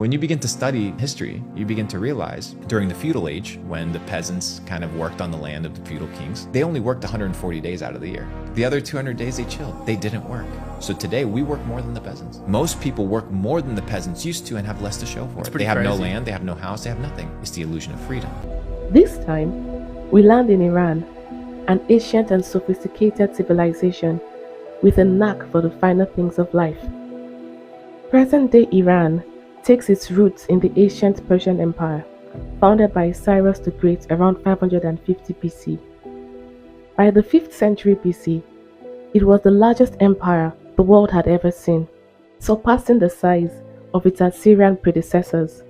When you begin to study history, you begin to realize during the feudal age, when the peasants kind of worked on the land of the feudal kings, they only worked 140 days out of the year. The other 200 days they chilled. They didn't work. So today we work more than the peasants. Most people work more than the peasants used to and have less to show for it. They have no land, they have no house, they have nothing. It's the illusion of freedom. This time, we land in Iran, an ancient and sophisticated civilization with a knack for the finer things of life. Present-day Iran takes its roots in the ancient Persian Empire, founded by Cyrus the Great around 550 BC. By the 5th century BC, it was the largest empire the world had ever seen, surpassing the size of its Assyrian predecessors.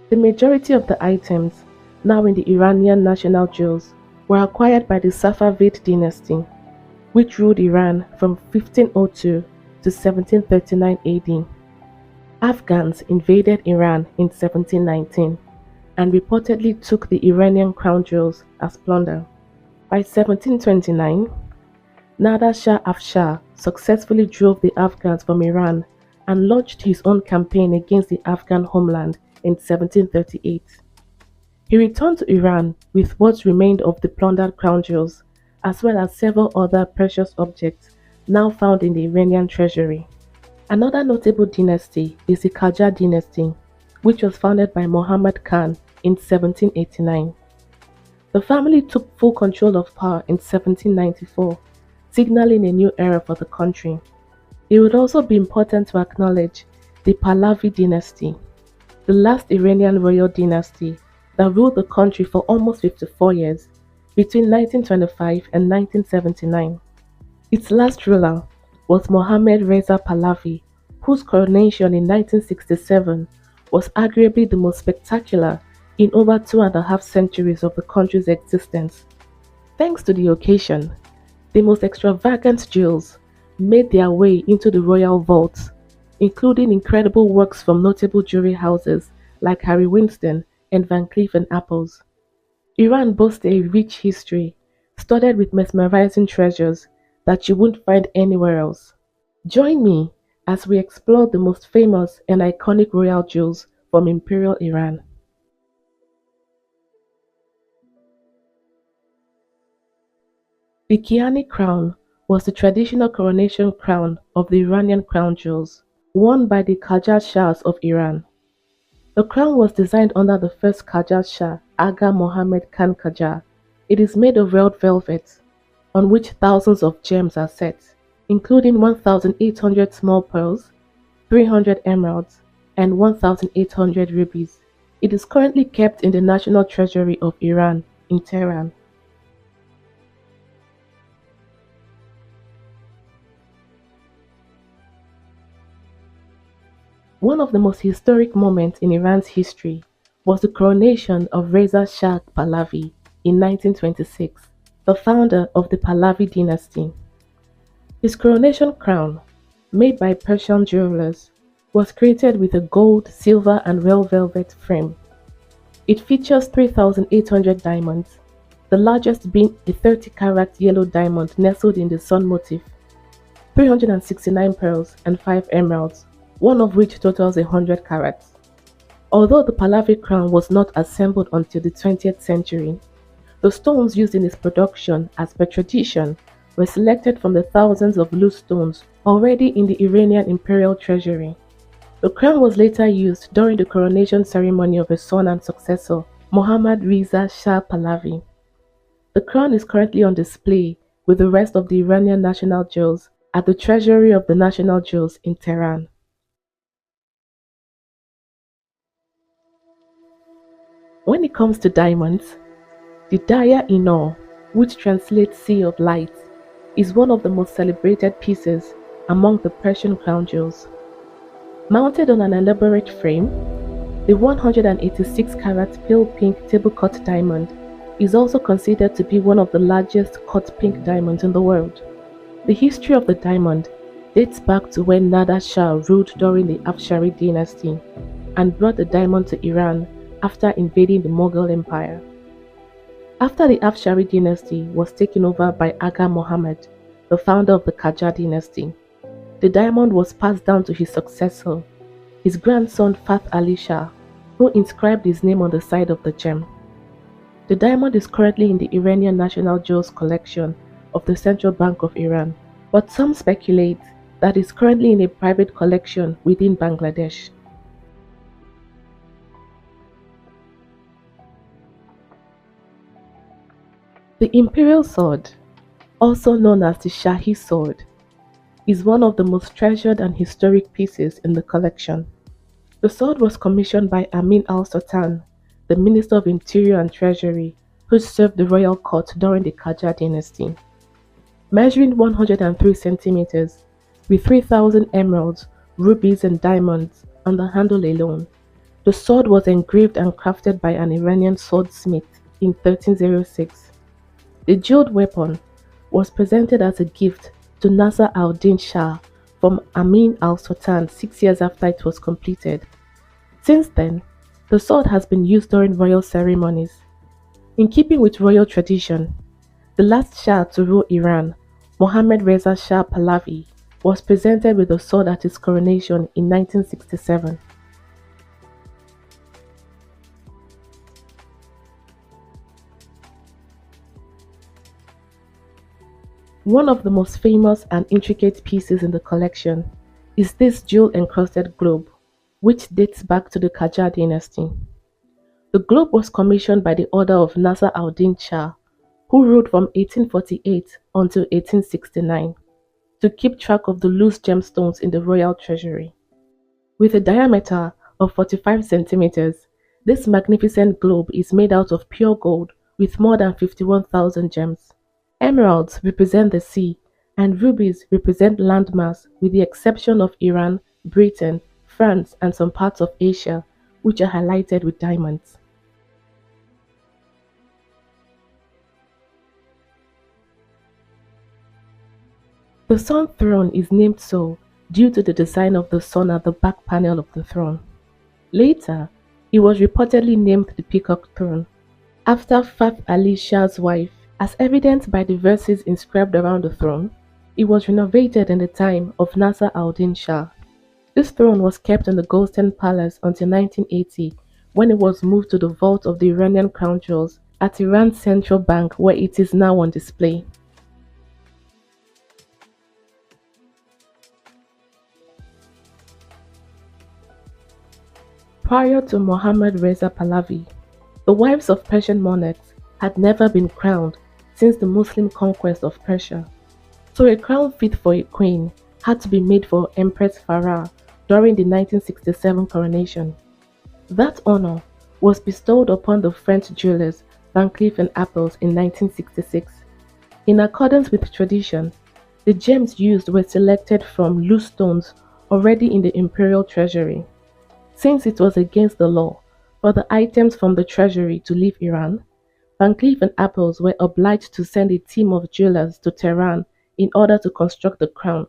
The majority of the items now in the Iranian national jewels were acquired by the Safavid dynasty, which ruled Iran from 1502 to 1739 AD. Afghans invaded Iran in 1719 and reportedly took the Iranian crown jewels as plunder. By 1729, Nader Shah Afshar successfully drove the Afghans from Iran and launched his own campaign against the Afghan homeland in 1738. He returned to Iran with what remained of the plundered crown jewels, as well as several other precious objects now found in the Iranian treasury. Another notable dynasty is the Qajar dynasty, which was founded by Mohammad Khan in 1789. The family took full control of power in 1794, signaling a new era for the country. It would also be important to acknowledge the Pahlavi dynasty, the last Iranian royal dynasty that ruled the country for almost 54 years, between 1925 and 1979. Its last ruler was Mohammad Reza Pahlavi, whose coronation in 1967 was arguably the most spectacular in over 2.5 centuries of the country's existence. Thanks to the occasion, the most extravagant jewels made their way into the royal vaults, including incredible works from notable jewelry houses like Harry Winston and Van Cleef & Arpels. Iran boasts a rich history, studded with mesmerizing treasures that you won't find anywhere else. Join me as we explore the most famous and iconic royal jewels from Imperial Iran. The Kiani crown was the traditional coronation crown of the Iranian crown jewels, worn by the Qajar Shahs of Iran. The crown was designed under the first Qajar Shah, Aga Mohammad Khan Qajar. It is made of red velvet, on which thousands of gems are set, including 1,800 small pearls, 300 emeralds, and 1,800 rubies. It is currently kept in the National Treasury of Iran in Tehran. One of the most historic moments in Iran's history was the coronation of Reza Shah Pahlavi in 1926, the founder of the Pahlavi dynasty. His coronation crown, made by Persian jewelers, was created with a gold, silver, and red velvet frame. It features 3,800 diamonds, the largest being a 30-carat yellow diamond nestled in the sun motif, 369 pearls, and 5 emeralds, one of which totals 100 carats. Although the Pahlavi crown was not assembled until the 20th century, the stones used in its production, as per tradition, were selected from the thousands of loose stones already in the Iranian imperial treasury. The crown was later used during the coronation ceremony of his son and successor, Mohammad Reza Shah Pahlavi. The crown is currently on display with the rest of the Iranian national jewels at the Treasury of the National Jewels in Tehran. When it comes to diamonds, the Daya Inor, which translates Sea of Light, is one of the most celebrated pieces among the Persian crown jewels. Mounted on an elaborate frame, the 186-carat pale pink table-cut diamond is also considered to be one of the largest cut pink diamonds in the world. The history of the diamond dates back to when Nader Shah ruled during the Afshari dynasty and brought the diamond to Iran after invading the Mughal Empire. After the Afshari dynasty was taken over by Aga Mohammad, the founder of the Qajar dynasty, the diamond was passed down to his successor, his grandson Fath Ali Shah, who inscribed his name on the side of the gem. The diamond is currently in the Iranian National Jewels collection of the Central Bank of Iran, but some speculate that it's currently in a private collection within Bangladesh. The imperial sword, also known as the Shahi sword, is one of the most treasured and historic pieces in the collection. The sword was commissioned by Amin al-Sultan, the Minister of Interior and Treasury, who served the royal court during the Qajar dynasty. Measuring 103 centimeters, with 3,000 emeralds, rubies and diamonds on the handle alone, the sword was engraved and crafted by an Iranian swordsmith in 1306. The jeweled weapon was presented as a gift to Nasser al-Din Shah from Amin al-Sultan 6 years after it was completed. Since then, the sword has been used during royal ceremonies. In keeping with royal tradition, the last Shah to rule Iran, Mohammad Reza Shah Pahlavi, was presented with the sword at his coronation in 1967. One of the most famous and intricate pieces in the collection is this jewel-encrusted globe, which dates back to the Qajar dynasty. The globe was commissioned by the order of Nasser al-Din Shah, who ruled from 1848 until 1869, to keep track of the loose gemstones in the royal treasury. With a diameter of 45 centimeters, this magnificent globe is made out of pure gold with more than 51,000 gems. Emeralds represent the sea, and rubies represent landmass with the exception of Iran, Britain, France, and some parts of Asia, which are highlighted with diamonds. The Sun Throne is named so due to the design of the sun at the back panel of the throne. Later, it was reportedly named the Peacock Throne, after Fath Ali Shah's wife. As evidenced by the verses inscribed around the throne, it was renovated in the time of Nasser al-Din Shah. This throne was kept in the Golden Palace until 1980, when it was moved to the vault of the Iranian Crown Jewels at Iran's Central Bank, where it is now on display. Prior to Mohammad Reza Pahlavi, the wives of Persian monarchs had never been crowned since the Muslim conquest of Persia, so a crown fit for a queen had to be made for Empress Farah during the 1967 coronation. That honor was bestowed upon the French jewelers Van Cleef & Arpels in 1966. In accordance with tradition, the gems used were selected from loose stones already in the imperial treasury. Since it was against the law for the items from the treasury to leave Iran, Van Cleef & Arpels were obliged to send a team of jewelers to Tehran in order to construct the crown,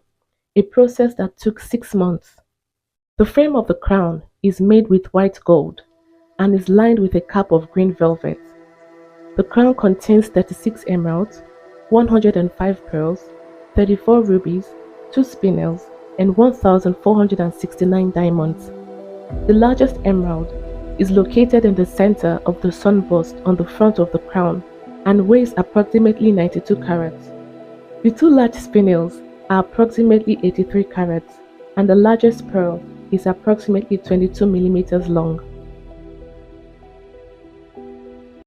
a process that took 6 months. The frame of the crown is made with white gold and is lined with a cap of green velvet. The crown contains 36 emeralds, 105 pearls, 34 rubies, 2 spinels, and 1,469 diamonds. The largest emerald is located in the center of the sun bust on the front of the crown and weighs approximately 92 carats. The 2 large spinels are approximately 83 carats, and the largest pearl is approximately 22 millimeters long.